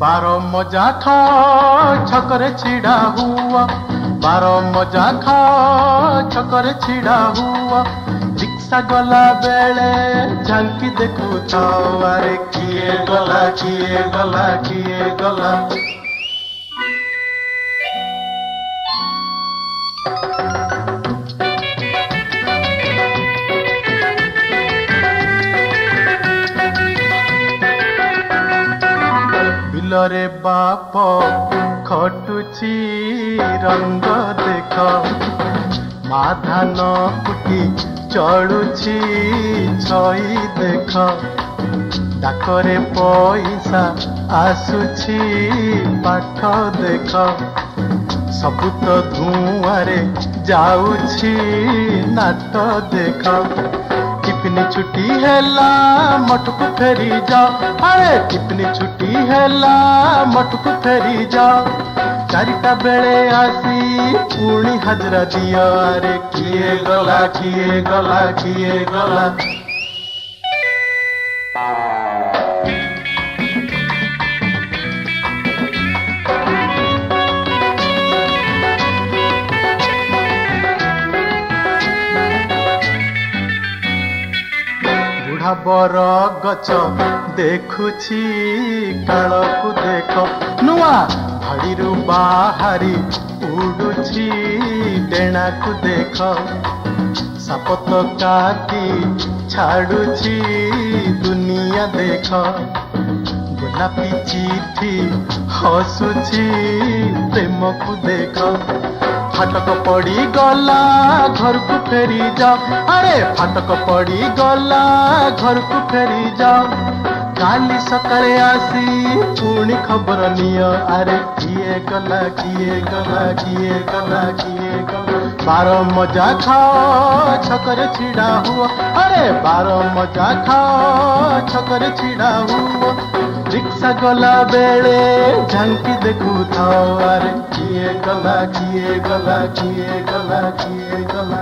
बारो मजा खा छकरे छिड़ा हुआ, बारो मजा खा छकरे छिड़ा हुआ। रिक्शा गला बेले झांकी देखू था, अरे किए गला किए गला किए गला। बिलरे बाप खटुची रंग देख, मा धान कुटी चढ़ुची छई देख। डाकरे पैसा आसुची पाठ देख, सबु तो धुआरे जाउची नाट देख। टिफिन छुट्टी हैला मटकू फेरी जाओ, अरे टिफिन छुट्टी हैला मटकू फेरी जाओ। चारिटा बेले आसी पुणी हाजरा दियो, अरे किए गला किए गला किए गला। बर गच देखुछि कालकु देख, नुआ भाड़ीरू बाहारी उड़ुछि डेणा को देख। सापत काटी छाड़ुछि दुनिया देख, गोलापी चिठी हसुछि प्रेम को देख। फाटक पड़ी गला घर को फेरी जाओ, अरे फाटक पड़ी गला घर को फेरी जाओ। काली सकाळे आसी पुणी खबर नियो, अरे किए गला किए गला किए गला किए गला। बारो मजा खाओ छकरे छिड़ा हुआ, अरे बारो मजा खाओ छकरे छिड़ा हुआ। रिक्शा गला बेले झांकी देखू था, अरे किए गला किए गला किए गला किए गला।